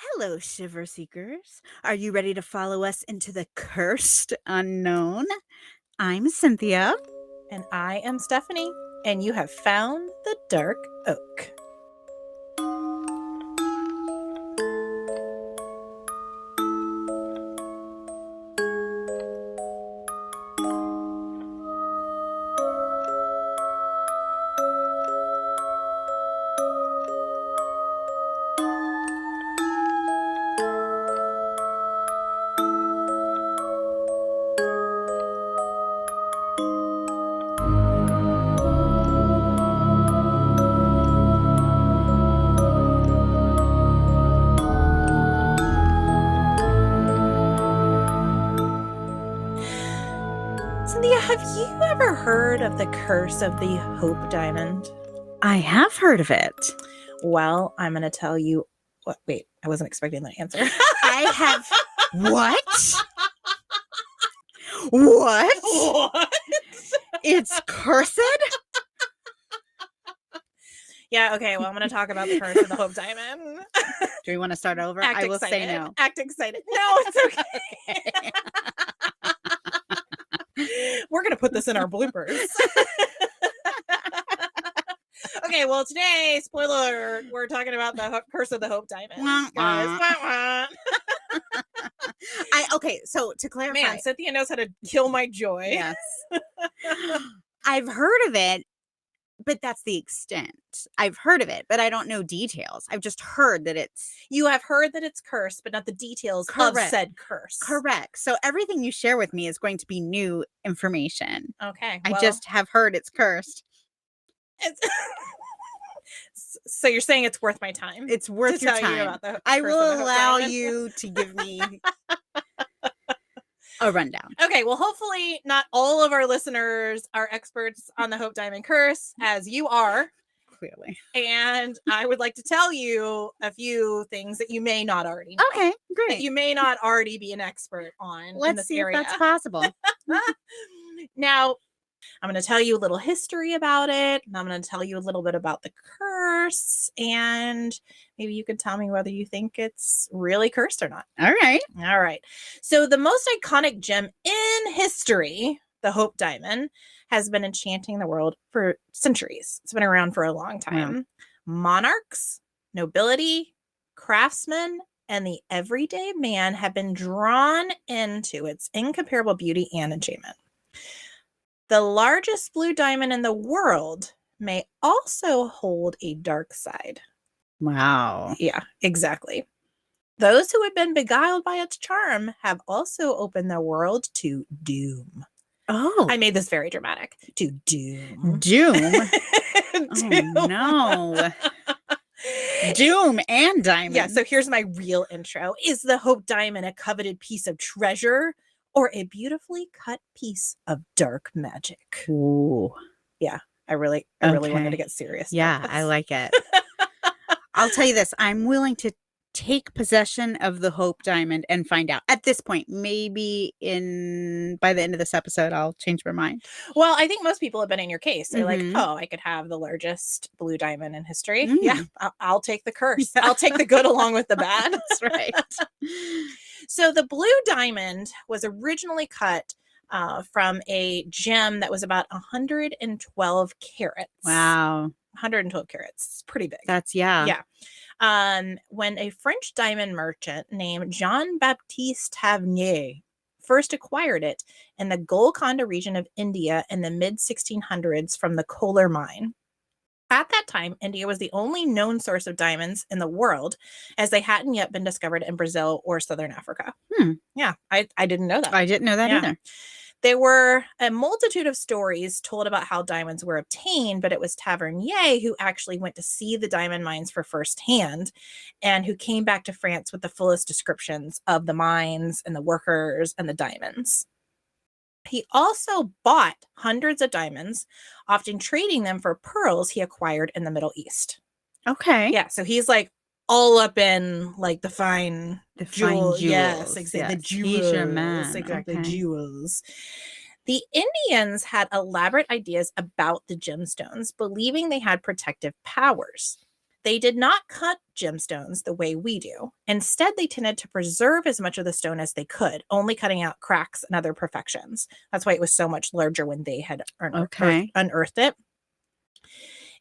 Hello, Shiver Seekers. Are you ready to follow us into the cursed unknown? I'm Cynthia. And I am Stephanie, and you have found the dark oak. Cynthia, have you ever heard of the curse of the Hope Diamond? I have heard of it. Well, I'm going to tell you what. Wait, I wasn't expecting that answer. I have. What? What? What? It's cursed? Yeah, okay, well, I'm going to talk about the curse of the Hope Diamond. Do you want to start over? Act I will excited. say no. Act excited. No, it's okay. We're going to put this in our bloopers. Okay, well, today, spoiler alert, we're talking about the curse of the Hope Diamond. Guys. Okay, so to clarify. Man, Cynthia knows how to kill my joy. Yes. I've heard of it, but that's the extent. I've heard of it, but I don't know details. I've just heard that it's... You have heard that it's cursed, but not the details of said curse. Correct. So everything you share with me is going to be new information. Okay. I just have heard it's cursed. So you're saying it's worth my time? It's worth your time. I will allow you to give me a rundown. Okay, well, hopefully not all of our listeners are experts on the Hope Diamond curse, as you are. Clearly. And I would like to tell you a few things that you may not already know. Okay, great. That you may not already be an expert on. Let's see if that's possible. Now, I'm going to tell you a little history about it, and I'm going to tell you a little bit about the curse, and maybe you can tell me whether you think it's really cursed or not. All right. All right. So the most iconic gem in history, the Hope Diamond, has been enchanting the world for centuries. It's been around for a long time. Wow. Monarchs, nobility, craftsmen, and the everyday man have been drawn into its incomparable beauty and enchantment. The largest blue diamond in the world may also hold a dark side. Wow. Yeah, exactly. Those who have been beguiled by its charm have also opened their world to doom. Oh. I made this very dramatic. To doom. Doom? Oh, no. Doom and diamond. Yeah, so here's my real intro. Is the Hope Diamond a coveted piece of treasure or a beautifully cut piece of dark magic? Ooh. Yeah, I really wanted to get serious. Yeah, I like it. I'll tell you this. I'm willing to take possession of the Hope Diamond and find out. At this point, maybe by the end of this episode, I'll change my mind. Well, I think most people have been in your case. They're like, oh, I could have the largest blue diamond in history. Yeah, I'll take the curse. I'll take the good along with the bad. That's right. So the blue diamond was originally cut from a gem that was about 112 carats. Wow. 112 carats. It's pretty big. That's, yeah. Yeah. When a French diamond merchant named Jean-Baptiste Tavernier first acquired it in the Golconda region of India in the mid-1600s from the Kolar mine. At that time, India was the only known source of diamonds in the world, as they hadn't yet been discovered in Brazil or Southern Africa. Yeah, I didn't know that. I didn't know that either. There were a multitude of stories told about how diamonds were obtained, but it was Tavernier who actually went to see the diamond mines for firsthand and who came back to France with the fullest descriptions of the mines and the workers and the diamonds. He also bought hundreds of diamonds, often trading them for pearls he acquired in the Middle East. Okay. Yeah, so he's like all up in like the fine jewels. Yes, exactly. Yes. The jewels. He's your man. Exactly. Okay. Jewels. The Indians had elaborate ideas about the gemstones, believing they had protective powers. They did not cut gemstones the way we do. Instead, they tended to preserve as much of the stone as they could, only cutting out cracks and other imperfections. That's why it was so much larger when they had unearthed it.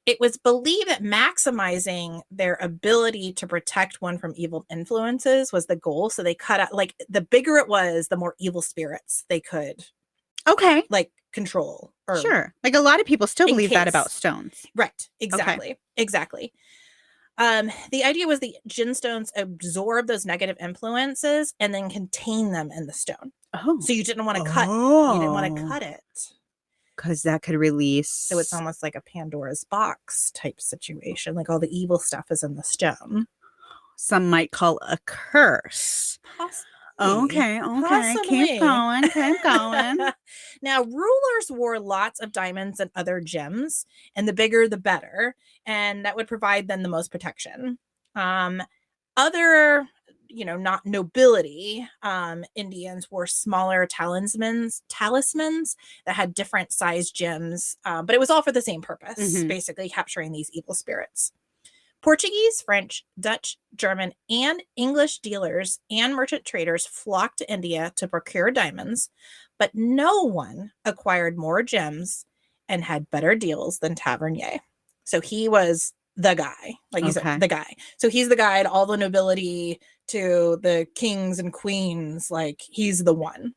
It was believed that maximizing their ability to protect one from evil influences was the goal. So they cut out, like, the bigger it was, the more evil spirits they could like control. Or sure. Like a lot of people still believe that about stones. Right. Exactly. Okay. Exactly. The idea was the gemstones absorb those negative influences and then contain them in the stone. Oh. So you didn't want to cut. You didn't want to cut it. Because that could release. So it's almost like a Pandora's box type situation. Like all the evil stuff is in the stone. Some might call a curse. Possibly. Okay. Keep going. Now, rulers wore lots of diamonds and other gems, and the bigger, the better. And that would provide them the most protection. Other, not nobility, Indians wore smaller talismans that had different size gems, but it was all for the same purpose, basically capturing these evil spirits. Portuguese, French, Dutch, German, and English dealers and merchant traders flocked to India to procure diamonds, but no one acquired more gems and had better deals than Tavernier. So he was the guy, like you said, the guy. So he's the guy to all the nobility, to the kings and queens, like he's the one.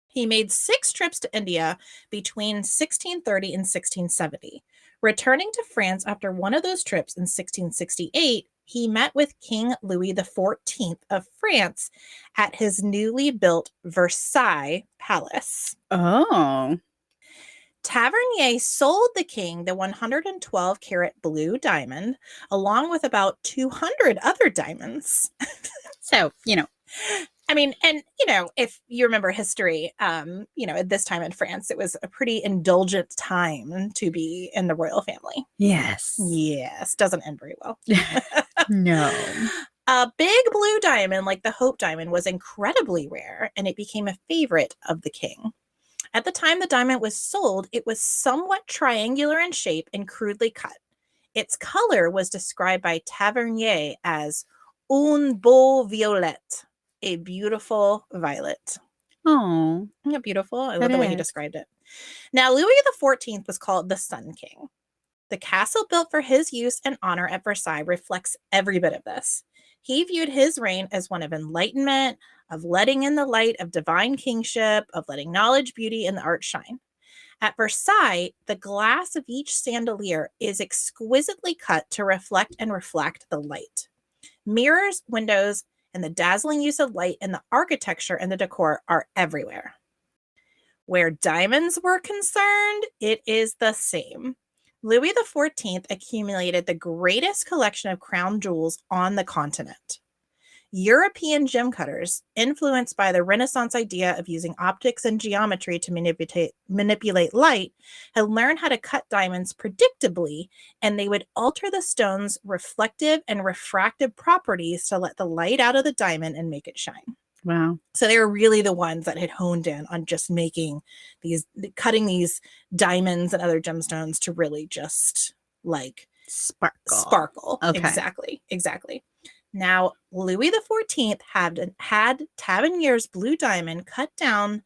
He made 6 trips to India between 1630 and 1670. Returning to France after one of those trips in 1668, he met with King Louis XIV of France at his newly built Versailles palace. Oh. Tavernier sold the king the 112-carat blue diamond, along with about 200 other diamonds. So, I mean, and, if you remember history, at this time in France, it was a pretty indulgent time to be in the royal family. Yes. Yes. Doesn't end very well. No. A big blue diamond like the Hope Diamond was incredibly rare, and it became a favorite of the king. At the time the diamond was sold, it was somewhat triangular in shape and crudely cut. Its color was described by Tavernier as un beau violet, a beautiful violet. Oh. Isn't that beautiful? I love the way he described it. Now, Louis XIV was called the Sun King. The castle built for his use and honor at Versailles reflects every bit of this. He viewed his reign as one of enlightenment, of letting in the light of divine kingship, of letting knowledge, beauty, and the art shine. At Versailles, the glass of each chandelier is exquisitely cut to reflect and refract the light. Mirrors, windows, and the dazzling use of light and the architecture and the decor are everywhere. Where diamonds were concerned, it is the same. Louis XIV accumulated the greatest collection of crown jewels on the continent. European gem cutters, influenced by the Renaissance idea of using optics and geometry to manipulate light, had learned how to cut diamonds predictably, and they would alter the stone's reflective and refractive properties to let the light out of the diamond and make it shine. Wow. So they were really the ones that had honed in on just cutting these diamonds and other gemstones to really just like sparkle. Okay. Exactly. Now, Louis XIV had Tavernier's blue diamond cut down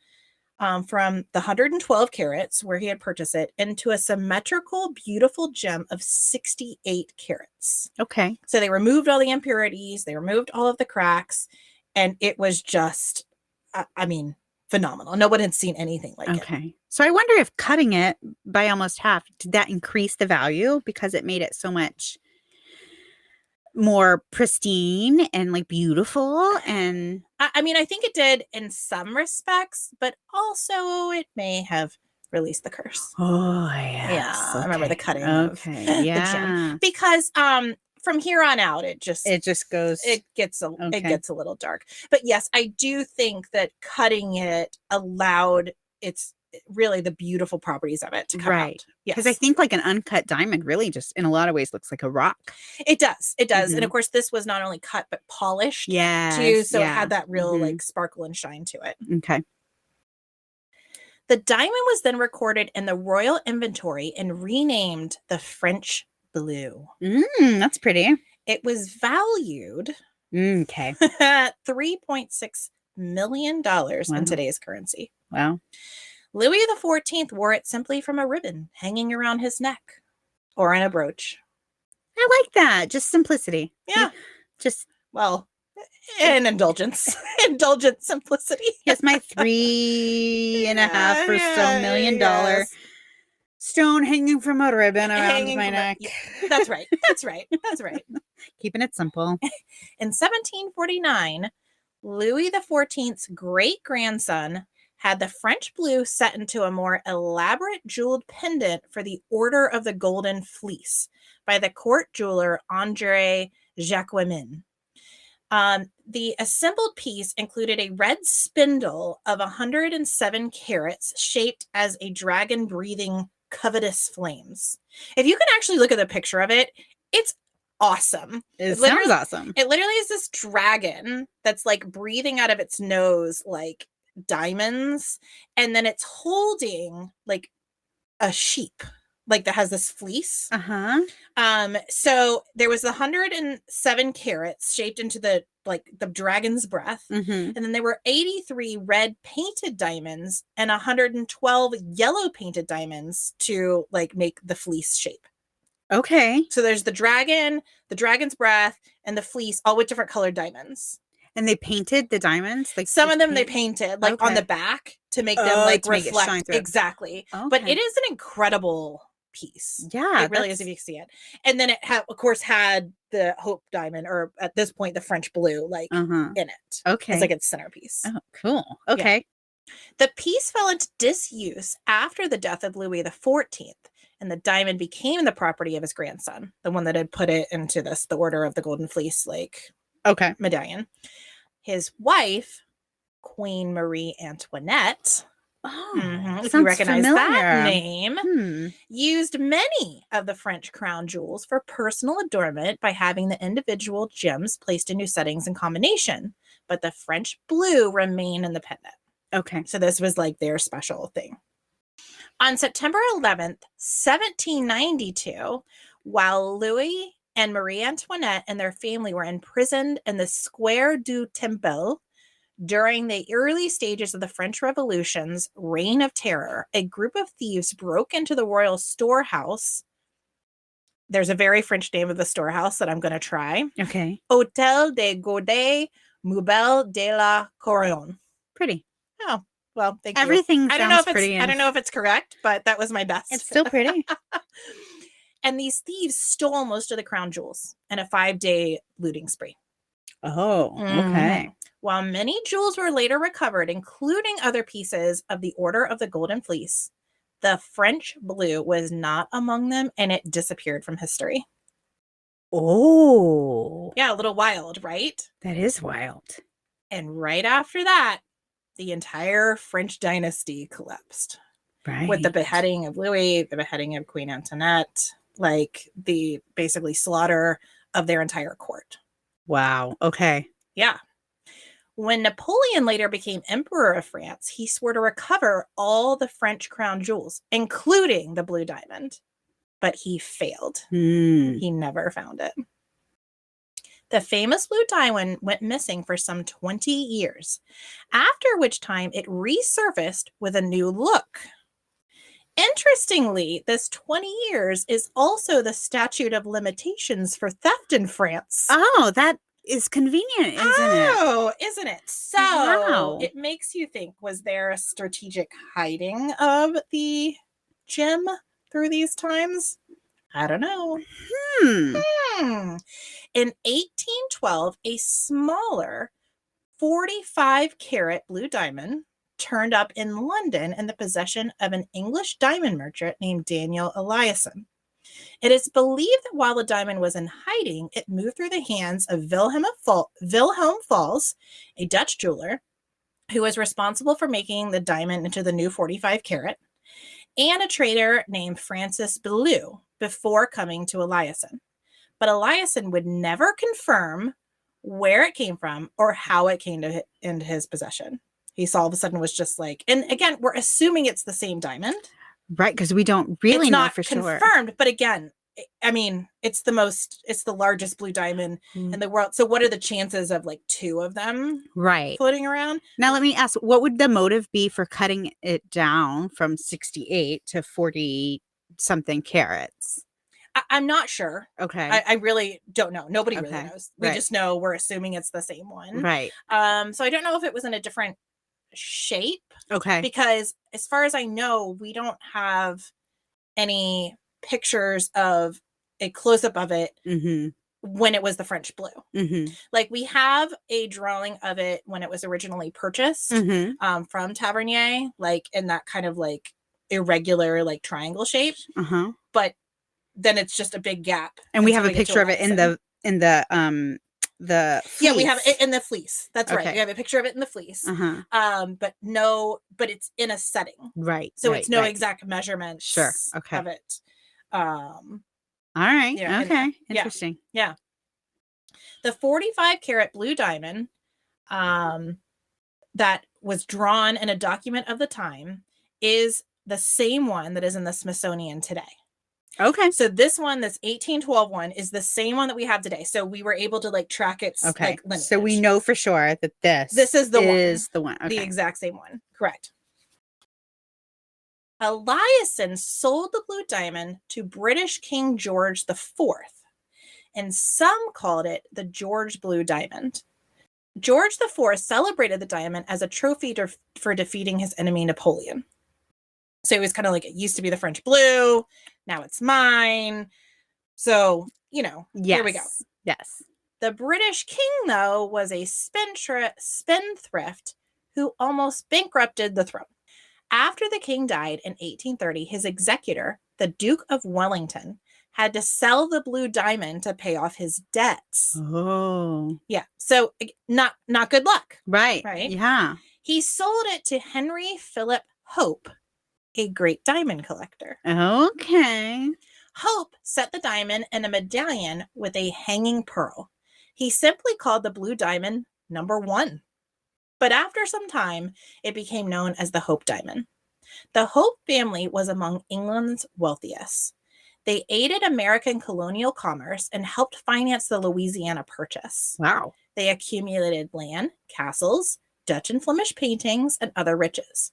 from the 112 carats where he had purchased it into a symmetrical, beautiful gem of 68 carats. Okay. So they removed all the impurities, they removed all of the cracks, and it was just, phenomenal. No one had seen anything like it. Okay. So I wonder if cutting it by almost half, did that increase the value because it made it so much more pristine and like beautiful? And I think it did in some respects, but also it may have released the curse. Oh, yes. Yeah. Okay. I remember the cutting of the gem. Because from here on out, it gets a little dark. But yes, I do think that cutting it allowed its really the beautiful properties of it to come out. Because I think like an uncut diamond really just in a lot of ways looks like a rock. It does. And of course this was not only cut but polished too, so it had that real like sparkle and shine to it. Okay. The diamond was then recorded in the royal inventory and renamed the French blue. That's pretty. It was valued Okay. at $3.6 million Wow. in today's currency. Wow. Louis XIV wore it simply from a ribbon hanging around his neck or in a brooch. I like that. Just simplicity. Yeah. Just, Well, and indulgence. Indulgent simplicity. here's my $3.5 or so million yes. stone hanging from a ribbon around Hanging my from neck. That's right. That's right. That's right. Keeping it simple. In 1749, Louis XIV's great-grandson had the French blue set into a more elaborate jeweled pendant for the Order of the Golden Fleece by the court jeweler André Jacquemin. The assembled piece included a red spindle of 107 carats shaped as a dragon breathing covetous flames. If you can actually look at the picture of it, it's awesome. It sounds awesome. It literally is this dragon that's like breathing out of its nose like diamonds, and then it's holding like a sheep, like that has this fleece. So there was 107 carats shaped into the dragon's breath, and then there were 83 red painted diamonds and 112 yellow painted diamonds to like make the fleece shape. Okay. So there's the dragon's breath, and the fleece, all with different colored diamonds. And they painted the diamonds? Like some of them they painted like on the back to make them like reflect. Make it shine exactly. Okay. But it is an incredible piece. Yeah. It really is if you see it. And then it of course had the Hope diamond, or at this point the French blue, like in it. Okay. It's like its centerpiece. Oh, cool. Okay. Yeah. The piece fell into disuse after the death of Louis XIV. And the diamond became the property of his grandson, the one that had put it into the Order of the Golden Fleece, medallion. His wife, Queen Marie Antoinette, if you recognize that name, used many of the French crown jewels for personal adornment by having the individual gems placed in new settings and combination. But the French blue remained in the pendant. Okay. So this was like their special thing. On September 11th, 1792, while Louis and Marie Antoinette and their family were imprisoned in the Square du Temple during the early stages of the French Revolution's reign of terror, a group of thieves broke into the royal storehouse. There's a very French name of the storehouse that I'm going to try. Okay. Hôtel des Godet Meubles de la Couronne. Pretty. Oh. Well, thank you. Everything sounds pretty. I don't know if it's correct, but that was my best. It's still pretty. And these thieves stole most of the crown jewels in a 5-day looting spree. Oh, okay. While many jewels were later recovered, including other pieces of the Order of the Golden Fleece, the French blue was not among them, and it disappeared from history. Oh. Yeah, a little wild, right? That is wild. And right after that, the entire French dynasty collapsed. Right. With the beheading of Louis, the beheading of Queen Antoinette, like the basically slaughter of their entire court. Wow. Okay. Yeah. When Napoleon later became Emperor of France, he swore to recover all the French crown jewels, including the blue diamond. But he failed. He never found it. The famous blue diamond went missing for some 20 years, after which time it resurfaced with a new look. Interestingly, this 20 years is also the statute of limitations for theft in France. Oh, that is convenient, isn't it? Oh, isn't it? So It makes you think, was there a strategic hiding of the gem through these times? I don't know. In 1812, a smaller 45-carat blue diamond turned up in London in the possession of an English diamond merchant named Daniel Eliasson. It is believed that while the diamond was in hiding, it moved through the hands of Wilhelm Fals, a Dutch jeweler, who was responsible for making the diamond into the new 45-carat, and a trader named Francis Bellew before coming to Eliasson. But Eliasson would never confirm where it came from or how it came into his possession. He all of a sudden was just like, and again, we're assuming it's the same diamond. Right, because we don't really know for sure. It's not confirmed, but again, I mean, it's the largest blue diamond in the world. So what are the chances of like two of them Right. floating around? Now, let me ask, what would the motive be for cutting it down from 68 to 40 something carats? I'm not sure. Okay. I really don't know. Nobody really Okay. knows. We Right. just know we're assuming it's the same one. Right. So I don't know if it was in a different shape Okay. because as far as I know, we don't have any pictures of a close-up of it Mm-hmm. when it was the French blue. Mm-hmm. Like we have a drawing of it when it was originally purchased Mm-hmm. from Tavernier, like in that kind of like irregular like triangle shape. Uh-huh. But then it's just a big gap. And we have a picture of it in the fleece. Yeah, we have it in the fleece. That's right. Okay. We have a picture of it in the fleece. Uh-huh. But it's in a setting. Right. So right, it's no right. exact measurements Sure. Okay. of it. All right. Yeah, Okay. yeah. Interesting. Yeah. The 45 karat blue diamond that was drawn in a document of the time is the same one that is in the Smithsonian today. Okay. So this one, this 1812 one, is the same one that we have today. So we were able to like track its like lineage. So we know for sure that this is the one. Okay. The exact same one. Correct. Eliason sold the blue diamond to British King George IV, and some called it the George Blue Diamond. George IV celebrated the diamond as a trophy for defeating his enemy Napoleon. So it was kind of like, it used to be the French blue, now it's mine. So, here we go. Yes. The British king, though, was a spendthrift who almost bankrupted the throne. After the king died in 1830, his executor, the Duke of Wellington, had to sell the blue diamond to pay off his debts. Oh. Yeah. So not good luck. Right. Right. Yeah. He sold it to Henry Philip Hope, a great diamond collector. Okay. Hope set the diamond in a medallion with a hanging pearl. He simply called the blue diamond number 1. But after some time, it became known as the Hope diamond. The Hope family was among England's wealthiest. They aided American colonial commerce and helped finance the Louisiana Purchase. Wow. They accumulated land, castles, Dutch and Flemish paintings, and other riches.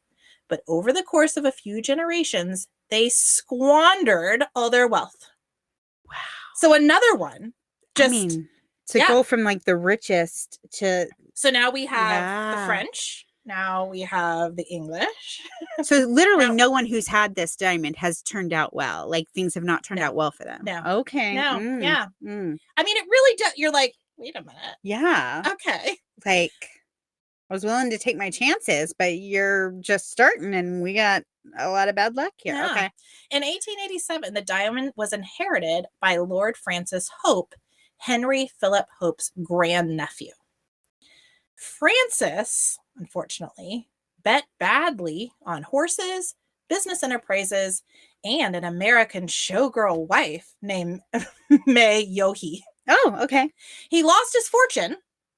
But over the course of a few generations, they squandered all their wealth. Wow. So another one. Go from like the richest to... So now we have the French. Now we have the English. So literally no one who's had this diamond has turned out well. Like things have not turned out well for them. No. Okay. No. Yeah. Mm. I mean, it really does. You're like, wait a minute. Yeah. Okay. Like, I was willing to take my chances, but you're just starting and we got a lot of bad luck here. Yeah. Okay. In 1887, the diamond was inherited by Lord Francis Hope, Henry Philip Hope's grandnephew. Francis, unfortunately, bet badly on horses, business enterprises, and an American showgirl wife named May Yohe. Oh, okay. He lost his fortune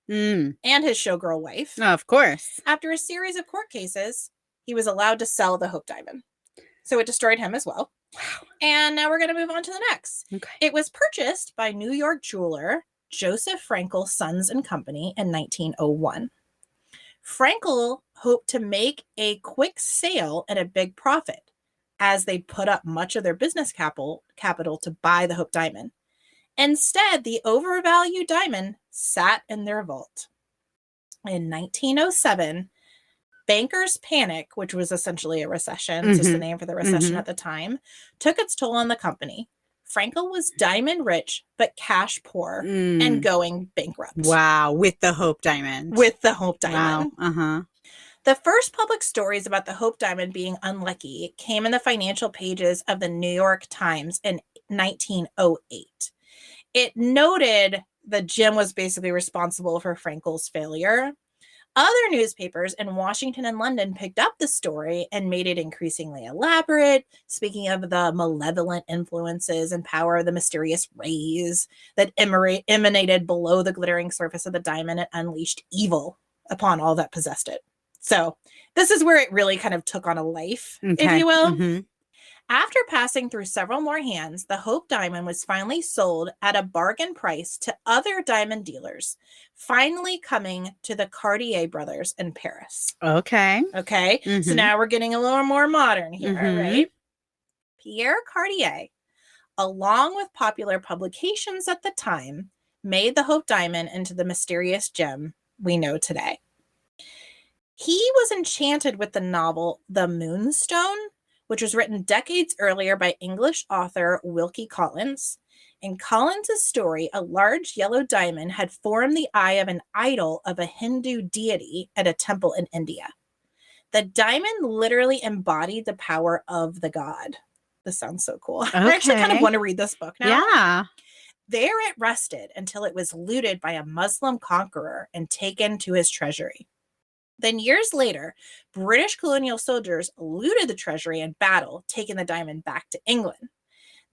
and his showgirl wife. Oh, of course. After a series of court cases, he was allowed to sell the Hope diamond. So it destroyed him as well. Wow. And now we're going to move on to the next. Okay. It was purchased by New York jeweler Joseph Frankel Sons and Company in 1901. Frankel hoped to make a quick sale and a big profit as they put up much of their business capital to buy the Hope diamond. Instead, the overvalued diamond sat in their vault. In 1907, bankers' panic, which was essentially a recession, just the name for the recession at the time, took its toll on the company. Frankel was diamond rich, but cash poor and going bankrupt. Wow. With the Hope diamond. With the Hope diamond. Wow. Uh-huh. The first public stories about the Hope diamond being unlucky came in the financial pages of the New York Times in 1908. It noted that Jim was basically responsible for Frankel's failure. Other newspapers in Washington and London picked up the story and made it increasingly elaborate, speaking of the malevolent influences and power of the mysterious rays that emanated below the glittering surface of the diamond and unleashed evil upon all that possessed it. So this is where it really kind of took on a life, if you will. After passing through several more hands, the Hope diamond was finally sold at a bargain price to other diamond dealers, finally coming to the Cartier brothers in Paris. Okay. Okay, so now we're getting a little more modern here, right? Pierre Cartier, along with popular publications at the time, made the Hope diamond into the mysterious gem we know today. He was enchanted with the novel The Moonstone, which was written decades earlier by English author Wilkie Collins. In Collins' story, a large yellow diamond had formed the eye of an idol of a Hindu deity at a temple in India. The diamond literally embodied the power of the god. This sounds so cool. Okay. I actually kind of want to read this book now. Yeah. There it rested until it was looted by a Muslim conqueror and taken to his treasury. Then years later, British colonial soldiers looted the treasury in battle, taking the diamond back to England.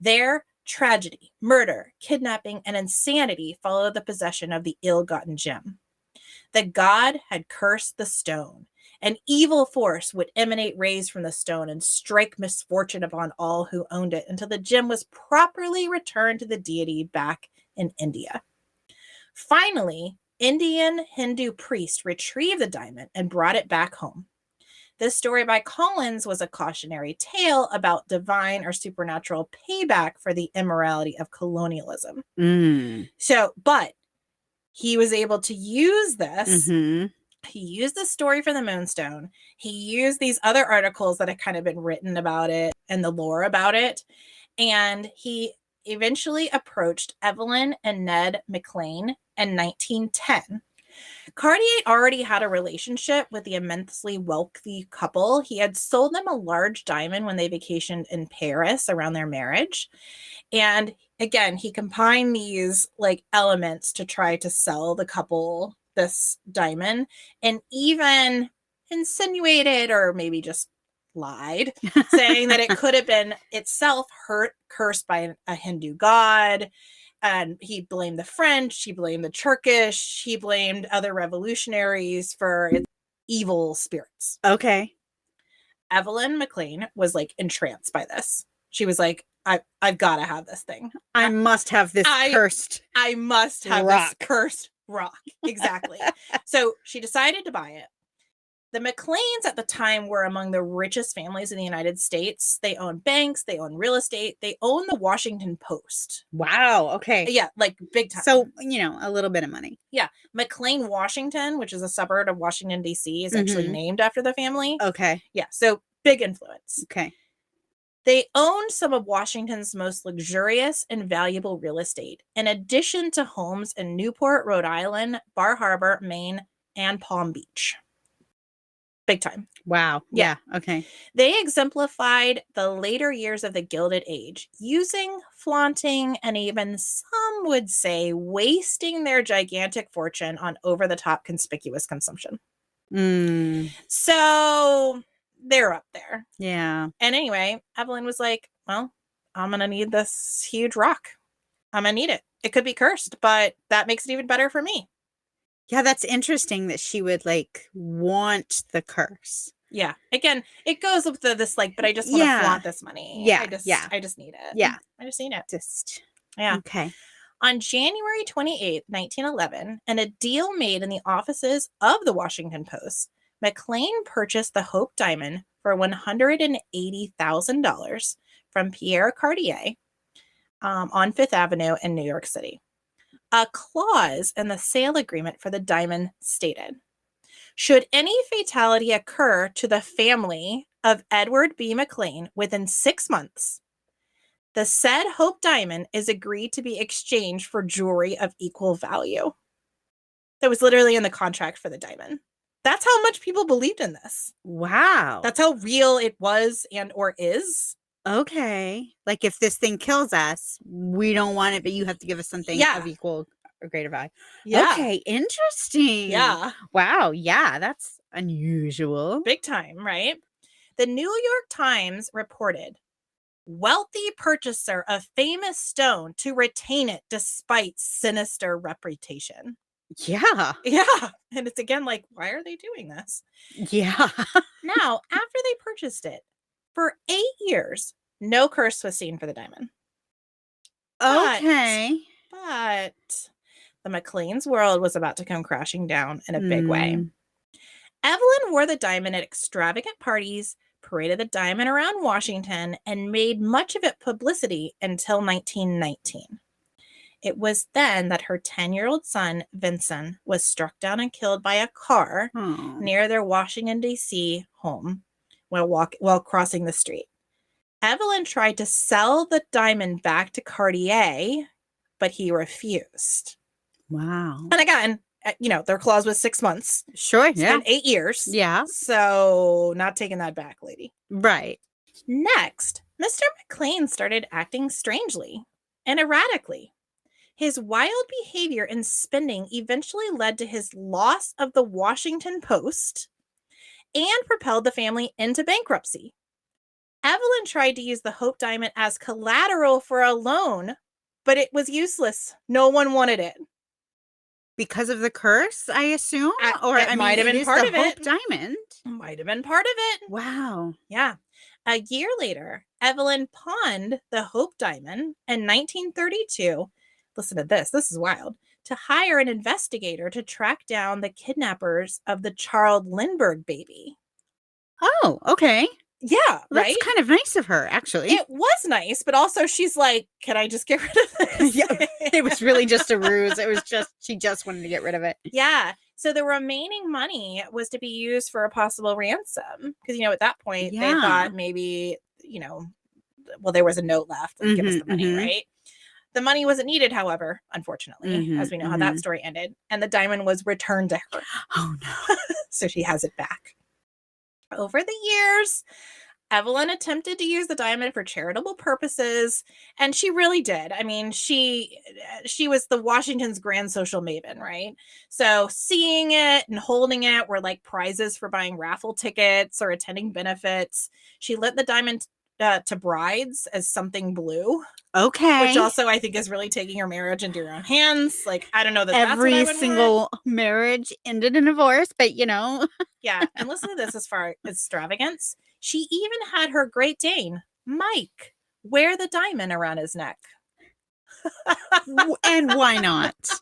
There, tragedy, murder, kidnapping, and insanity followed the possession of the ill-gotten gem. The god had cursed the stone. An evil force would emanate rays from the stone and strike misfortune upon all who owned it until the gem was properly returned to the deity back in India. Finally, Indian Hindu priest retrieved the diamond and brought it back home. This story by Collins was a cautionary tale about divine or supernatural payback for the immorality of colonialism. So, but he was able to use this. He used the story for the Moonstone. He used these other articles that had kind of been written about it and the lore about it. And he eventually approached Evelyn and Ned McLean in 1910. Cartier already had a relationship with the immensely wealthy couple. He had sold them a large diamond when they vacationed in Paris around their marriage. And again, he combined these like elements to try to sell the couple this diamond, and even insinuated or maybe just lied, saying that it could have been itself cursed by a Hindu god. And he blamed the French, he blamed the Turkish, he blamed other revolutionaries for its evil spirits. Okay. Evelyn McLean was like entranced by this. She was like, I've got to have this thing. I must have this cursed I must have rock. this cursed rock. Exactly. So she decided to buy it. The McLeans at the time were among the richest families in the United States. They owned banks, they owned real estate, they owned the Washington Post. Wow. Okay. Yeah, like big time. So, a little bit of money. Yeah. McLean, Washington, which is a suburb of Washington, D.C., is actually named after the family. Okay. Yeah. So big influence. Okay. They owned some of Washington's most luxurious and valuable real estate, in addition to homes in Newport, Rhode Island, Bar Harbor, Maine, and Palm Beach. Big time. Wow. Yeah. Okay. They exemplified the later years of the Gilded Age, using, flaunting, and even some would say wasting their gigantic fortune on over-the-top conspicuous consumption. So they're up there. Yeah. And anyway, Evelyn was like, well, I'm going to need this huge rock. I'm going to need it. It could be cursed, but that makes it even better for me. Yeah, that's interesting that she would want the curse. Yeah. Again, it goes with this but I just want to flaunt this money. Yeah. I just need it. Yeah. I just need it. Yeah. Okay. On January 28th, 1911, and a deal made in the offices of the Washington Post, McLean purchased the Hope diamond for $180,000 from Pierre Cartier on Fifth Avenue in New York City. A clause in the sale agreement for the diamond stated, should any fatality occur to the family of Edward B. McLean within 6 months, the said Hope diamond is agreed to be exchanged for jewelry of equal value. That was literally in the contract for the diamond. That's how much people believed in this. Wow. That's how real it was and or is. Okay. Like if this thing kills us, we don't want it, but you have to give us something of equal or greater value. Yeah. Okay. Interesting. Yeah. Wow. Yeah. That's unusual. Big time, right? The New York Times reported, wealthy purchaser of famous stone to retain it despite sinister reputation. Yeah. Yeah. And it's again like, why are they doing this? Yeah. Now, after they purchased it, for 8 years, No curse was seen for the diamond. Okay. But the McLean's world was about to come crashing down in a big way. Mm. Evelyn wore the diamond at extravagant parties, paraded the diamond around Washington, and made much of it publicity until 1919. It was then that her 10-year-old son, Vincent, was struck down and killed by a car Oh. near their Washington, D.C. home while crossing the street. Evelyn tried to sell the diamond back to Cartier, but he refused. Wow. And again, their clause was 6 months. Sure. It's Yeah. been 8 years. Yeah. So not taking that back, lady. Right. Next, Mr. McLean started acting strangely and erratically. His wild behavior and spending eventually led to his loss of the Washington Post and propelled the family into bankruptcy. Evelyn tried to use the Hope Diamond as collateral for a loan, but it was useless. No one wanted it. Because of the curse, I assume? Or it might have been part of Hope it. Diamond. Might have been part of it. Wow. Yeah. A year later, Evelyn pawned the Hope Diamond in 1932. Listen to this. This is wild. To hire an investigator to track down the kidnappers of the Charles Lindbergh baby. Oh, okay. Yeah, right? That's kind of nice of her, actually. It was nice, but also she's like, can I just get rid of this? Yeah, it was really just a ruse. It was just, she just wanted to get rid of it. Yeah. So the remaining money was to be used for a possible ransom. Because, at that point, they thought maybe, well, there was a note left. Give us the money, right? The money wasn't needed, however, unfortunately, as we know how that story ended. And the diamond was returned to her. Oh, no. So she has it back. Over the years, Evelyn attempted to use the diamond for charitable purposes, and she really did. I mean, she was the Washington's grand social maven, right? So seeing it and holding it were like prizes for buying raffle tickets or attending benefits. She lent the diamond to brides as something blue. Okay. Which also I think is really taking your marriage into your own hands. Like, I don't know that every that's what I would single want. marriage ended in divorce, but Yeah. And listen to this as far as extravagance. She even had her Great Dane, Mike, wear the diamond around his neck. And why not?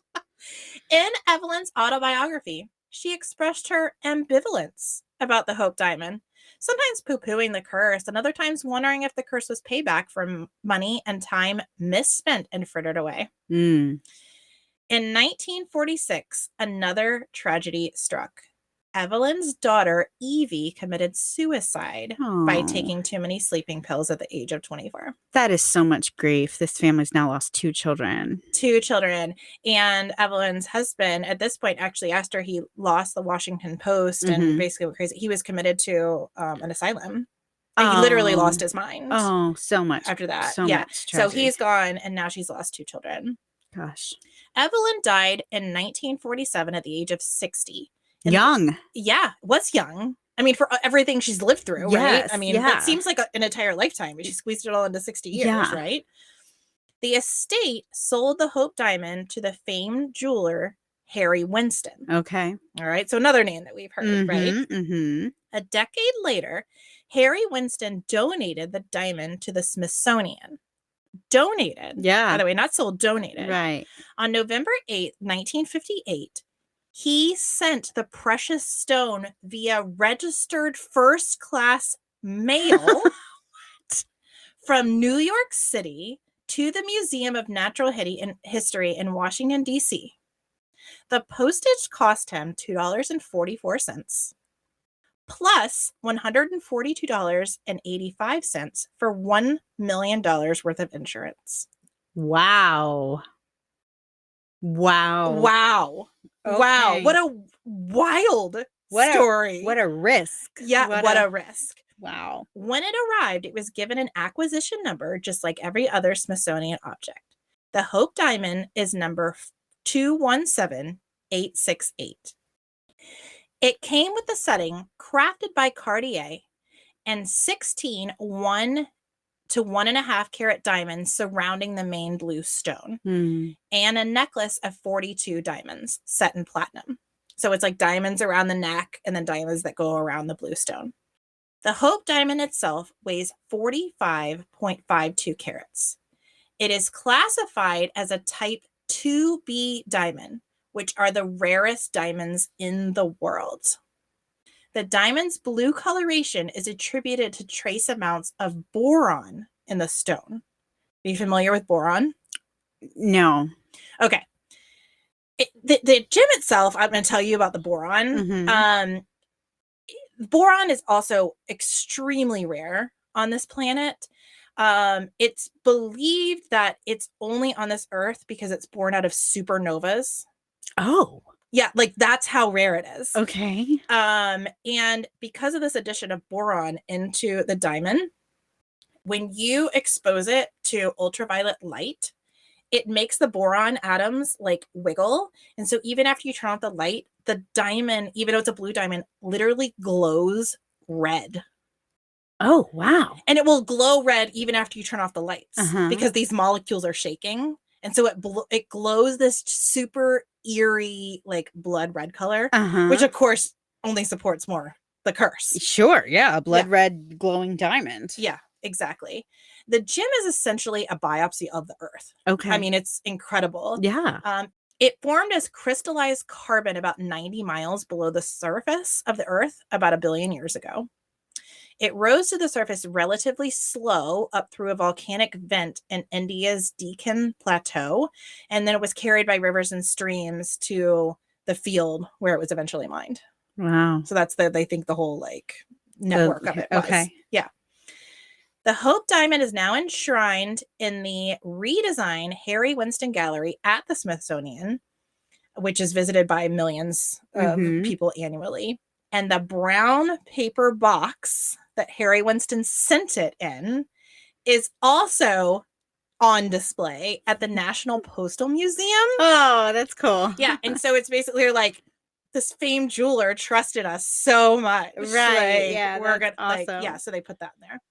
In Evelyn's autobiography, she expressed her ambivalence about the Hope Diamond, sometimes poo-pooing the curse and other times wondering if the curse was payback for money and time misspent and frittered away. Mm. In 1946, another tragedy struck. Evelyn's daughter, Evie, committed suicide by taking too many sleeping pills at the age of 24. That is so much grief. This family's now lost 2 children. 2 children. And Evelyn's husband, at this point, actually, after he lost the Washington Post and basically went crazy, he was committed to an asylum. And he literally lost his mind. Oh, so much. After that. So much tragedy. So he's gone, and now she's lost 2 children. Gosh. Evelyn died in 1947 at the age of 60. Young. Was young. I mean, for everything she's lived through, right? I mean, that seems like an entire lifetime, but she squeezed it all into 60 years, right? The estate sold the Hope Diamond to the famed jeweler, Harry Winston. Okay. All right. So another name that we've heard, right? A decade later, Harry Winston donated the diamond to the Smithsonian. Donated. Yeah. By the way, not sold, donated. Right. On November 8th, 1958, he sent the precious stone via registered first-class mail from New York City to the Museum of Natural History in Washington, D.C. The postage cost him $2.44 plus $142.85 for $1 million worth of insurance. Wow. Wow. What a wild story. What a risk. Yeah, what a risk. Wow. When it arrived, it was given an acquisition number just like every other Smithsonian object. The Hope Diamond is number 217868. It came with the setting crafted by Cartier and 16 1 to 1.5 carat diamonds surrounding the main blue stone and a necklace of 42 diamonds set in platinum. So it's like diamonds around the neck and then diamonds that go around the blue stone. The Hope diamond itself weighs 45.52 carats. It is classified as a type 2B diamond, which are the rarest diamonds in the world. The diamond's blue coloration is attributed to trace amounts of boron in the stone. Are you familiar with boron? No. Okay. The gem itself, I'm going to tell you about the boron. Mhm. Boron is also extremely rare on this planet. It's believed that it's only on this Earth because it's born out of supernovas. Oh. Yeah, like that's how rare it is. Okay. And because of this addition of boron into the diamond, when you expose it to ultraviolet light, it makes the boron atoms like wiggle. And so even after you turn off the light, the diamond, even though it's a blue diamond, literally glows red. Oh, wow. And it will glow red even after you turn off the lights Uh-huh. because these molecules are shaking. And so it glows this super eerie, like blood red color, which Uh-huh. of course only supports more the curse. Sure. Yeah. A blood Yeah. red glowing diamond. Yeah, exactly. The gem is essentially a biopsy of the Earth. Okay. I mean, it's incredible. Yeah. It formed as crystallized carbon about 90 miles below the surface of the Earth about 1 billion years ago. It rose to the surface relatively slow up through a volcanic vent in India's Deccan Plateau, and then it was carried by rivers and streams to the field where it was eventually mined. Wow. So that's they think the whole like network of it was. Okay. Yeah. The Hope Diamond is now enshrined in the redesigned Harry Winston Gallery at the Smithsonian, which is visited by millions of people annually. And the brown paper box that Harry Winston sent it in is also on display at the National Postal Museum. Oh, that's cool. Yeah. And so it's basically like this famed jeweler trusted us so much. Right. Like, Yeah. we're That's gonna like, awesome. yeah, so they put that in there.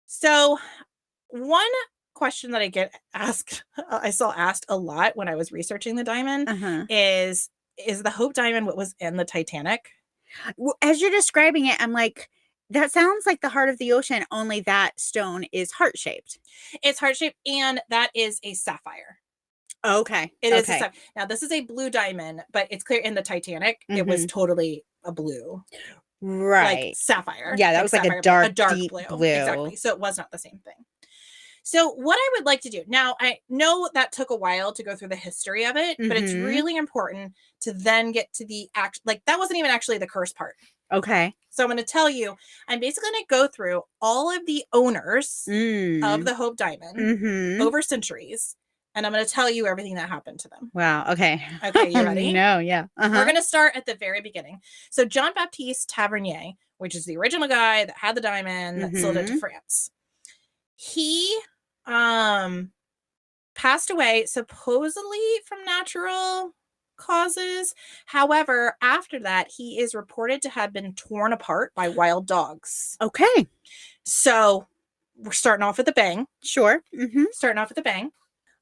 So one question that I get asked, I saw asked a lot when I was researching the diamond Uh-huh. is the Hope diamond what was in the Titanic? Well, as you're describing it, I'm like, that sounds like the heart of the ocean, only that stone is heart-shaped. It's heart-shaped, and that is a sapphire. Okay. It is a Okay. sapphire. Now, this is a blue diamond, but it's clear in the Titanic, it was totally a blue, like Right. sapphire. Yeah, that was like a dark, deep blue. Exactly. So it was not the same thing. So what I would like to do now, I know that took a while to go through the history of it, but it's really important to then get to the act. Like that wasn't even actually the curse part. Okay. So I'm going to tell you, I'm basically going to go through all of the owners of the Hope Diamond over centuries, and I'm going to tell you everything that happened to them. Wow. Okay. Okay, you ready? No. Yeah. We're going to start at the very beginning. So John Baptiste Tavernier, which is the original guy that had the diamond that sold it to France. He passed away supposedly from natural causes. However, after that, he is reported to have been torn apart by wild dogs. Okay. So we're starting off with a bang. Sure. Starting off with a bang.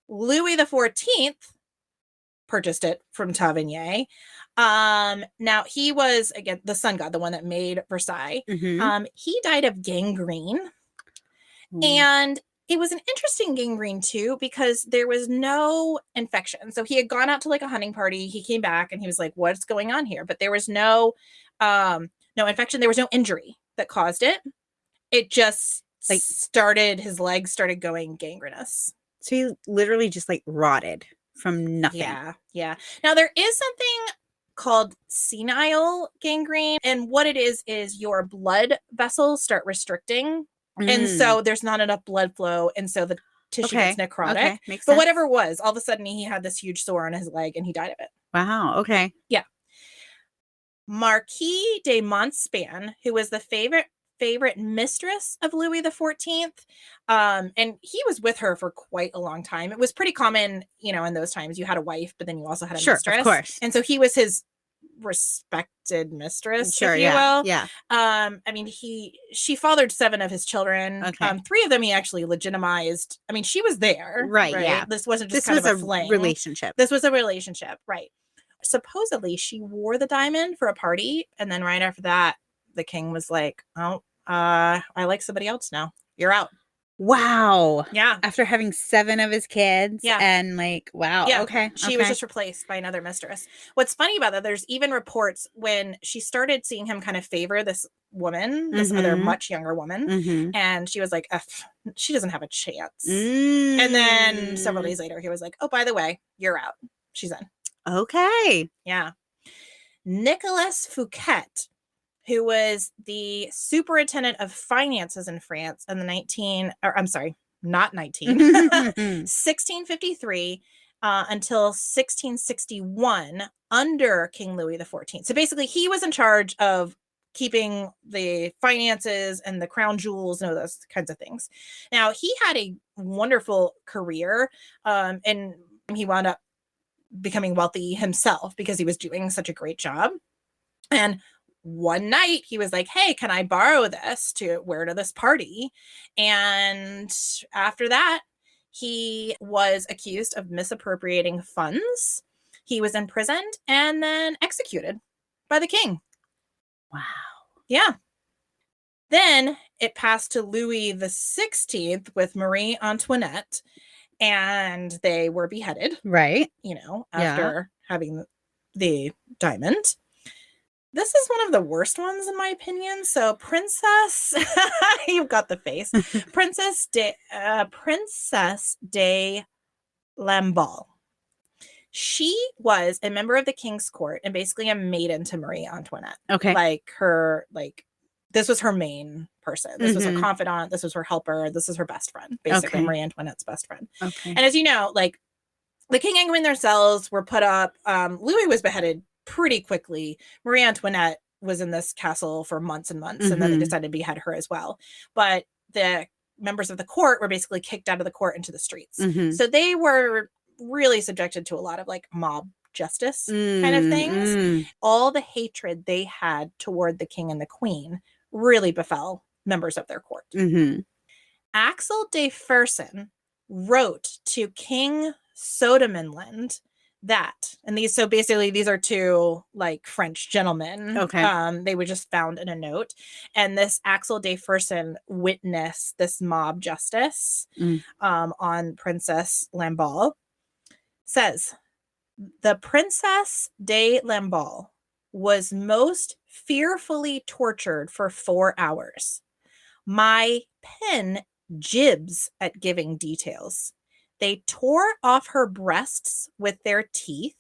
Louis XIV purchased it from Tavernier. Now he was, again, the sun god, the one that made Versailles. He died of gangrene. And it was an interesting gangrene too, because there was no infection. So he had gone out to like a hunting party. He came back and he was like, what's going on here? But there was no infection. There was no injury that caused it. It just like started, his legs started going gangrenous. So he literally just like rotted from nothing. Yeah. Now there is something called senile gangrene. And what it is your blood vessels start restricting. And so there's not enough blood flow. And so the tissue gets necrotic. Okay. Makes but sense. whatever it was, all of a sudden he had this huge sore on his leg and he died of it. Wow. Okay. Yeah. Marquis de Montespan, who was the favorite mistress of Louis XIV. And he was with her for quite a long time. It was pretty common, in those times you had a wife, but then you also had a mistress. Of course. And so he was his respected mistress, if you will. Yeah. I mean, she fathered 7 of his children. Okay. 3 of them he actually legitimized. I mean, she was there. Right. Yeah. This wasn't just kind of a fling. Relationship. This was a relationship. Right. Supposedly she wore the diamond for a party. And then right after that, the king was like, oh, I like somebody else now. You're out. Wow. Yeah. After having 7 of his kids. Yeah. And like, wow. Yeah. Okay. She was just replaced by another mistress. What's funny about that, there's even reports when she started seeing him kind of favor this woman, this other much younger woman. And she was like, she doesn't have a chance. And then several days later, he was like, oh, by the way, you're out. She's in. Okay. Yeah. Nicolas Fouquet, who was the superintendent of finances in France in the 1653 until 1661 under King Louis XIV. So basically, he was in charge of keeping the finances and the crown jewels and all those kinds of things. Now, he had a wonderful career, and he wound up becoming wealthy himself because he was doing such a great job. And one night he was like, hey, can I borrow this to wear to this party? And after that, he was accused of misappropriating funds. He was imprisoned and then executed by the king. Wow. Yeah. Then it passed to Louis XVI with Marie Antoinette, and they were beheaded. Right. After having the diamond. This is one of the worst ones in my opinion. So Princess, you've got the face. Princess de Lamballe. She was a member of the king's court and basically a maiden to Marie Antoinette. Okay. This was her main person. This was her confidant. This was her helper. This is her best friend, basically Marie Antoinette's best friend. Okay. And as you know, the king and queen themselves were put up. Louis was beheaded pretty quickly. Marie Antoinette was in this castle for months and months, and then they decided to behead her as well. But the members of the court were basically kicked out of the court into the streets. So they were really subjected to a lot of mob justice kind of things. All the hatred they had toward the king and the queen really befell members of their court. Axel de Fersen wrote to King Sodemanland that, and these are two French gentlemen. Okay. They were just found in a note, and this Axel de Fersen witnessed this mob justice on Princess Lamballe. Says the Princess de Lamballe was most fearfully tortured for 4 hours. My pen jibs at giving details. They tore off her breasts with their teeth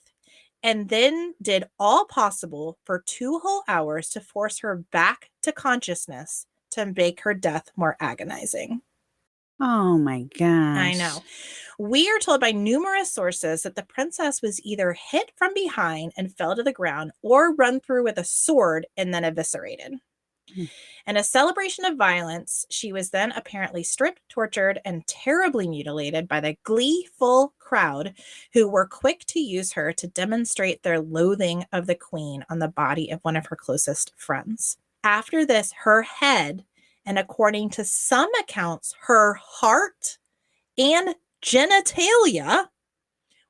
and then did all possible for 2 whole hours to force her back to consciousness to make her death more agonizing. Oh my gosh. I know. We are told by numerous sources that the princess was either hit from behind and fell to the ground or run through with a sword and then eviscerated. In a celebration of violence, she was then apparently stripped, tortured, and terribly mutilated by the gleeful crowd who were quick to use her to demonstrate their loathing of the queen on the body of one of her closest friends. After this, her head, and according to some accounts, her heart and genitalia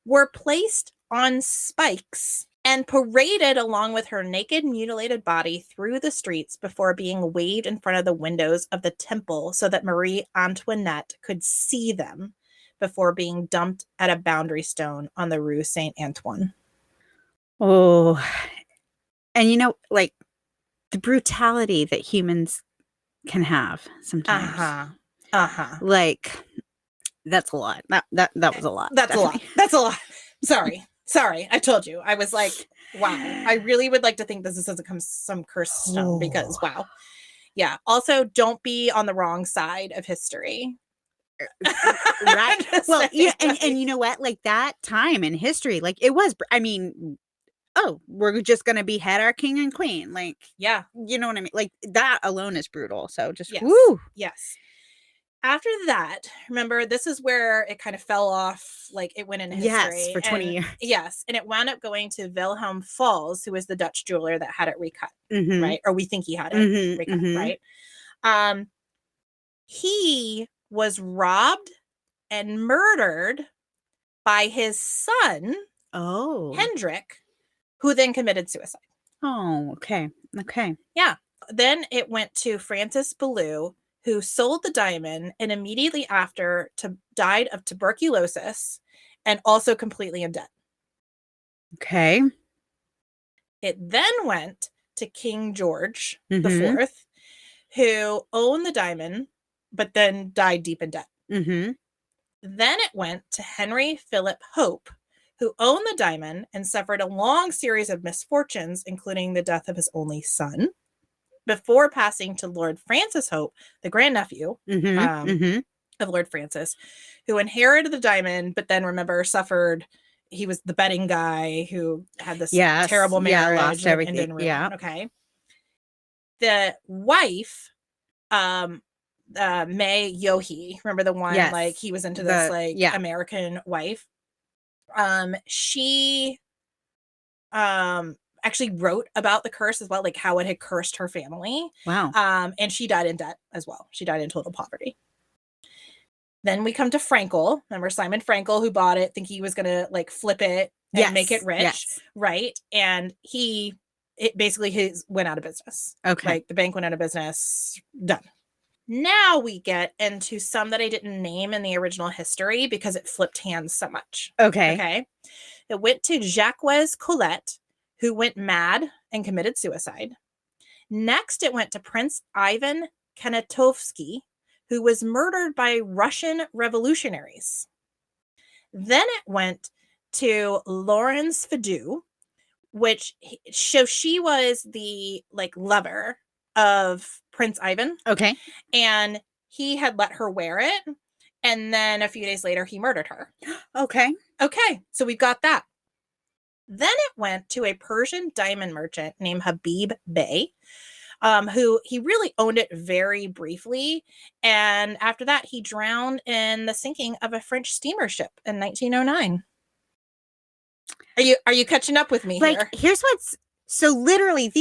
were placed on spikes and paraded along with her naked, mutilated body through the streets before being waved in front of the windows of the temple so that Marie Antoinette could see them before being dumped at a boundary stone on the Rue Saint Antoine. Oh, and the brutality that humans can have sometimes. That's a lot. That was a lot. That's definitely. That's a lot. Sorry. I told you. I was like, wow. I really would like to think this doesn't come some cursed stone because wow. Yeah. Also, don't be on the wrong side of history. Right. Well, yeah, and you know what? That time in history, it was. We're just gonna behead our king and queen. Yeah. You know what I mean? That alone is brutal. So just woo. Yes. After that, remember, this is where it kind of fell off. It went into history. Yes, for 20 years. Yes. And it wound up going to Wilhelm Falls, who was the Dutch jeweler that had it recut. Right. Or we think he had it recut. Right. He was robbed and murdered by his son, Hendrik, who then committed suicide. Oh, okay. Yeah. Then it went to Francis Ballou, who sold the diamond and immediately after died of tuberculosis and also completely in debt. Okay. It then went to King George the Mm-hmm. Fourth, who owned the diamond, but then died deep in debt. Mm-hmm. Then it went to Henry Philip Hope, who owned the diamond and suffered a long series of misfortunes, including the death of his only son, before passing to Lord Francis Hope, the grandnephew Mm-hmm. Mm-hmm. of Lord Francis, who inherited the diamond, but then remember suffered. He was the betting guy who had this Yes. terrible marriage Lost and everything. ended in ruin. Yeah. Okay. The wife, May Yohe, remember the one, Yes. like he was into this like Yeah. American wife. She actually wrote about the curse as well, like how it had cursed her family. Wow. And she died in debt as well. She died in total poverty. Then we come to Frankel. Remember Simon Frankel, who bought it, think he was gonna like flip it and make it rich, Yes. right? And it basically went out of business. Okay. Like the bank went out of business. Done. Now we get into some that I didn't name in the original history because it flipped hands so much. Okay. Okay. It went to Jacques Colette, who went mad and committed suicide. Next, it went to Prince Ivan Kanatovsky, who was murdered by Russian revolutionaries. Then it went to Laurence Fadu, which she was the like lover of Prince Ivan. Okay. And he had let her wear it. And then a few days later, he murdered her. Okay. Okay, so we've got that. Then it went to a Persian diamond merchant named Habib Bey, who he really owned it very briefly. And after that, he drowned in the sinking of a French steamer ship in 1909. Are you catching up with me like, here? Here's what's so literally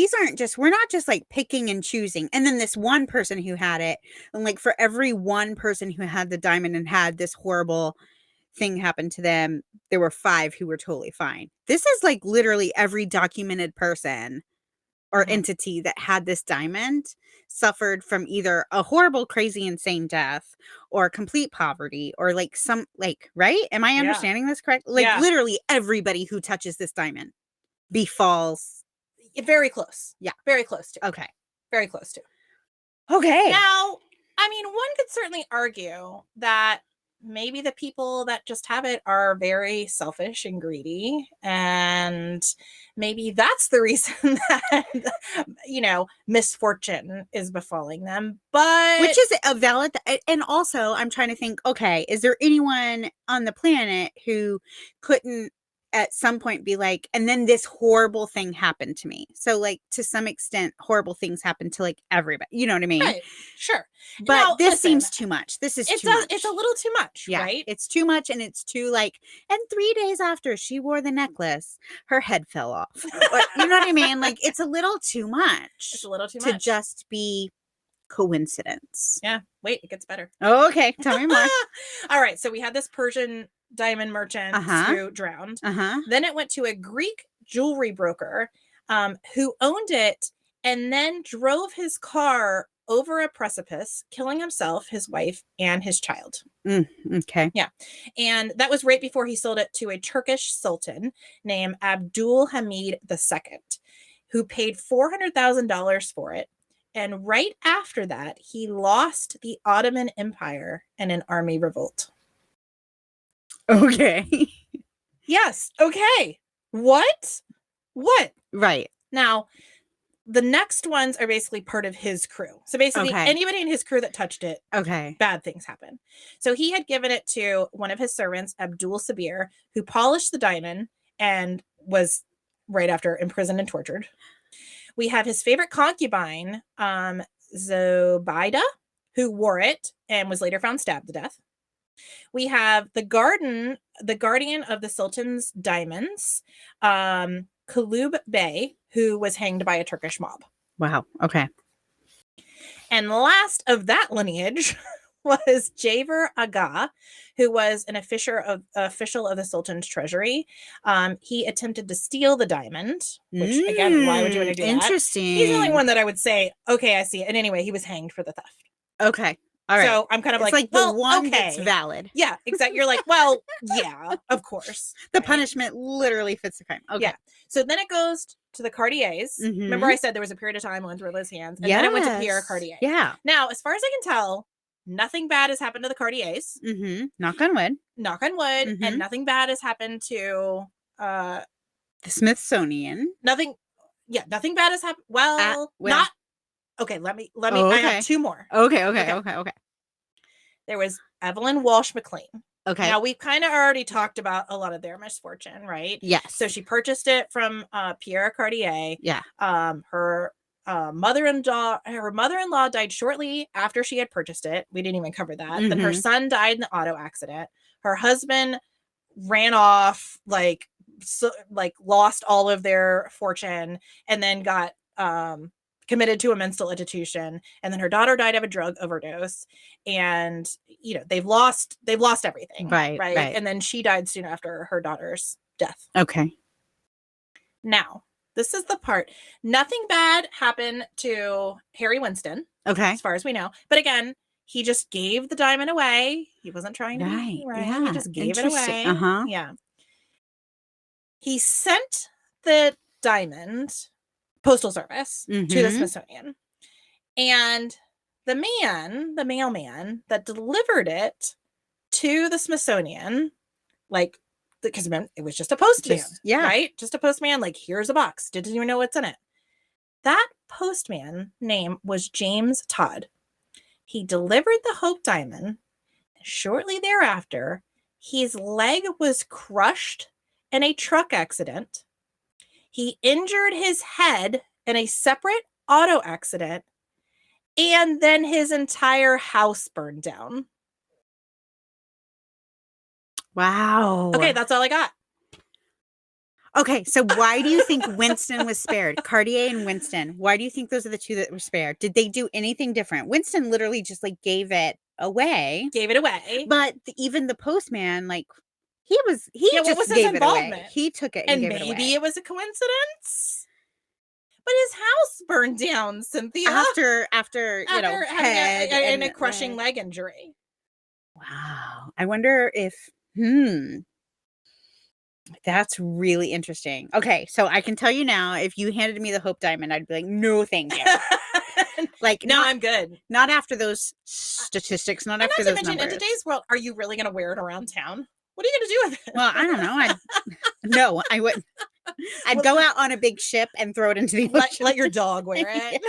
we're not just like picking and choosing. And then this one person who had it, and like for every one person who had the diamond and had this horrible thing happen to them, there were 5 who were totally fine. This is like literally every documented person or entity that had this diamond suffered from either a horrible, crazy, insane death or complete poverty or like some like, right? Am I understanding this correct? Like literally everybody who touches this diamond befalls. Very close. Yeah. Very close to. Okay. Very close to. Okay. Now, I mean, one could certainly argue that maybe the people that just have it are very selfish and greedy, and maybe that's the reason that misfortune is befalling them, but which is a valid and also I'm trying to think, okay, is there anyone on the planet who couldn't at some point be like, and then this horrible thing happened to me? So like to some extent horrible things happen to like everybody, you know what I mean? Right. Sure. But now, this seems too much. This is too much. It's a little too much, yeah, right? It's too much, and it's too like, and 3 days after she wore the necklace, her head fell off. Or, you know what I mean? Like it's a little too much. It's a little too much to just be coincidence. Yeah. Wait, it gets better. Oh, okay. Tell me more. All right. So we had this Persian diamond merchant who drowned. Then it went to a Greek jewelry broker who owned it and then drove his car over a precipice, killing himself, his wife, and his child. Okay. Yeah. And that was right before he sold it to a Turkish sultan named Abdul Hamid II, who paid $400,000 for it. And right after that, he lost the Ottoman Empire in an army revolt. Okay. Yes. Okay. What? Right. Now, the next ones are basically part of his crew. So basically, anybody in his crew that touched it, bad things happen. So he had given it to one of his servants, Abdul Sabir, who polished the diamond and was right after imprisoned and tortured. We have his favorite concubine, Zobaida, who wore it and was later found stabbed to death. We have the guardian of the Sultan's diamonds, Kulub Bey, who was hanged by a Turkish mob. Wow. Okay. And last of that lineage was Javer Aga, who was an official of the Sultan's treasury. He attempted to steal the diamond, which, again, why would you want to do that? Interesting. He's the only one that I would say, okay, I see it. And anyway, he was hanged for the theft. Okay. All right. So I'm kind of it's like, the well, one okay. that's valid. Yeah, exactly. You're like, well, yeah, of course. The punishment literally fits the crime. Okay. Yeah. So then it goes to the Cartiers. Mhm. Remember I said there was a period of time when through Liz hands, and then it went to Pierre Cartier. Yeah. Now, as far as I can tell, nothing bad has happened to the Cartiers. Knock on wood. Knock on wood. And nothing bad has happened to the Smithsonian. Nothing bad has happened. Well, not okay. Let me. Okay. I have two more. Okay. There was Evelyn Walsh McLean. Okay. Now we've kind of already talked about a lot of their misfortune, right? Yes. So she purchased it from Pierre Cartier. Yeah. Her mother-in-law died shortly after she had purchased it. We didn't even cover that. Then her son died in the auto accident. Her husband ran off, lost all of their fortune, and then got committed to a mental institution. And then her daughter died of a drug overdose. And they've lost everything. Right. And then she died soon after her daughter's death. Okay. Now, this is the part. Nothing bad happened to Harry Winston. Okay. As far as we know. But again, he just gave the diamond away. He wasn't trying to be right. Yeah. He just gave it away. Yeah. He sent the diamond postal service to the Smithsonian. And the mailman that delivered it to the Smithsonian, because it was just a postman, right? Just a postman, here's a box. Didn't even know what's in it. That postman name was James Todd. He delivered the Hope Diamond. Shortly thereafter, his leg was crushed in a truck accident. He injured his head in a separate auto accident, and then his entire house burned down. Wow. Okay, that's all I got. Okay, so why do you think Winston was spared? Cartier and Winston. Why do you think those are the two that were spared? Did they do anything different? Winston literally just gave it away. But even the postman, he just what was his gave involvement? It away. He took it and gave it away. Maybe it was a coincidence. But his house burned down, Cynthia. After head and a crushing leg injury. Wow. I wonder if that's really interesting. Okay, so I can tell you now, if you handed me the Hope Diamond, I'd be like, no, thank you. No, I'm good. Not after those statistics, not after those numbers. In today's world, are you really going to wear it around town? What are you going to do with it? Well, I don't know. No, I wouldn't. I'd go out on a big ship and throw it into the ocean. Let your dog wear it.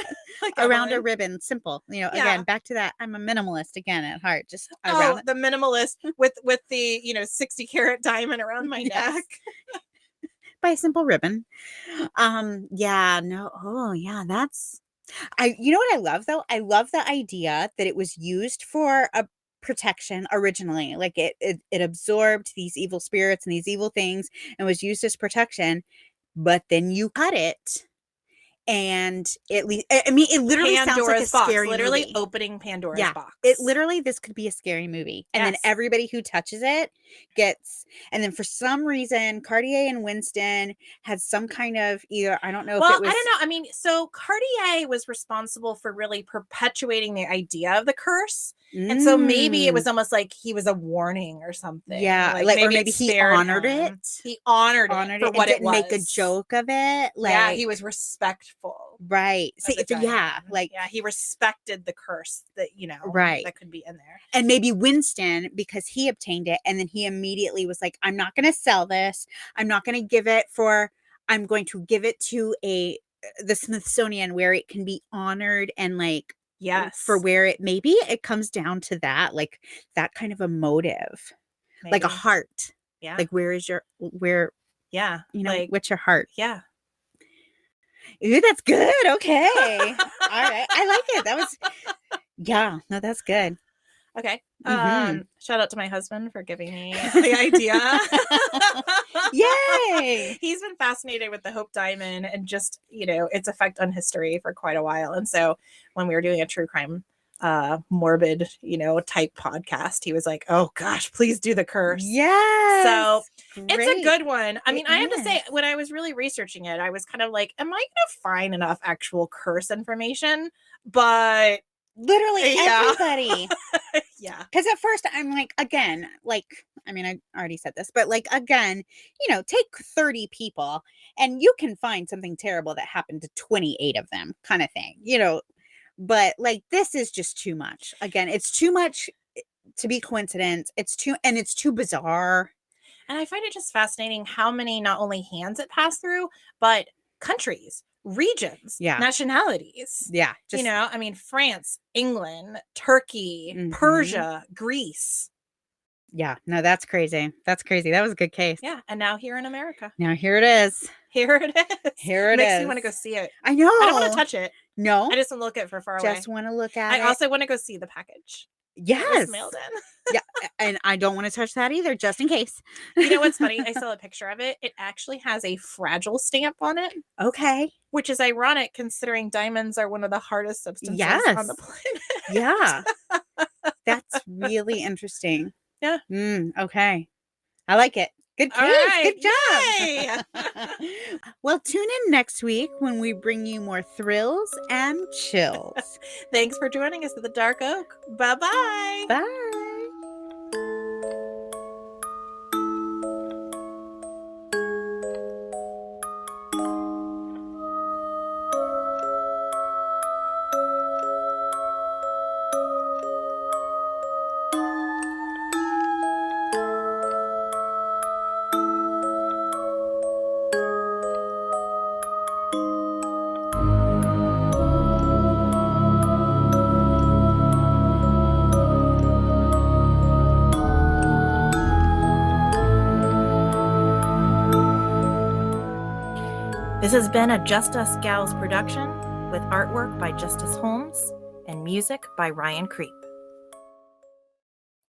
Around a ribbon. Simple. Again, back to that. I'm a minimalist again at heart. Just around it. The minimalist with the 60 carat diamond around my neck. By a simple ribbon. Yeah, no. Oh, yeah, that's you know what I love though? I love the idea that it was used for a protection originally. It absorbed these evil spirits and these evil things and was used as protection, but then you cut it and it literally Pandora's sounds like a scary box, literally movie. Opening Pandora's box. This could be a scary movie. And then everybody who touches it gets, and then for some reason Cartier and Winston had some kind of either, I don't know if it was, I don't know. So Cartier was responsible for really perpetuating the idea of the curse. And so maybe it was almost like he was a warning or something. Yeah, maybe he honored it. He honored it for what it was. Make a joke of it. He was respectful. Right. He respected the curse that that could be in there. And maybe Winston, because he obtained it, and then he immediately was like, "I'm not going to sell this. I'm not going to give it for. I'm going to give it to the Smithsonian where it can be honored and for where it comes down to that, that kind of a motive, maybe. Like a heart. Yeah. What's your heart? Yeah. Ooh, that's good. Okay. All right. I like it. That was, no, that's good. Okay. Shout out to my husband for giving me the idea. Yay! He's been fascinated with the Hope Diamond and just, its effect on history for quite a while. And so when we were doing a true crime morbid, type podcast. He was like, oh gosh, please do the curse. Yes. So great. it's a good one. I mean, It I have to say, is. when I was really researching it, I was kind of like, am I going to find enough actual curse information? But Literally Yeah. everybody. yeah, Because at first I'm like, again, like, I mean, I already said this, but like, again, take 30 people and you can find something terrible that happened to 28 of them, kind of thing, but like, this is just too much. Again, it's too much to be coincidence. It's too bizarre. and I find it just fascinating how many not only hands it passed through, but countries, regions, Yeah. nationalities. Yeah. Just, I mean, France, England, Turkey, Mhm. Persia, Greece. Yeah. No, that's crazy. That's crazy. That was a good case. Yeah, and now here in America. Now here it is. Here it is. Here it Makes is. me want to go see it. I know. I don't want to touch it. No. I just want to look at it from far away. Just want to look at I it. also want to go see the package. It was Yes. mailed in. Yeah. And I don't want to touch that either, just in case. You know what's funny? I saw a picture of it. It actually has a fragile stamp on it, Okay. which is ironic considering diamonds are one of the hardest substances on the planet. Yeah. That's really interesting. Yeah. Okay. I like it. Good All case. right. Good job. Well, tune in next week when we bring you more thrills and chills. Thanks for joining us at the Dark Oak. Bye-bye. Bye. This has been a Just Us Gals production with artwork by Justice Holmes and music by Ryan Creek.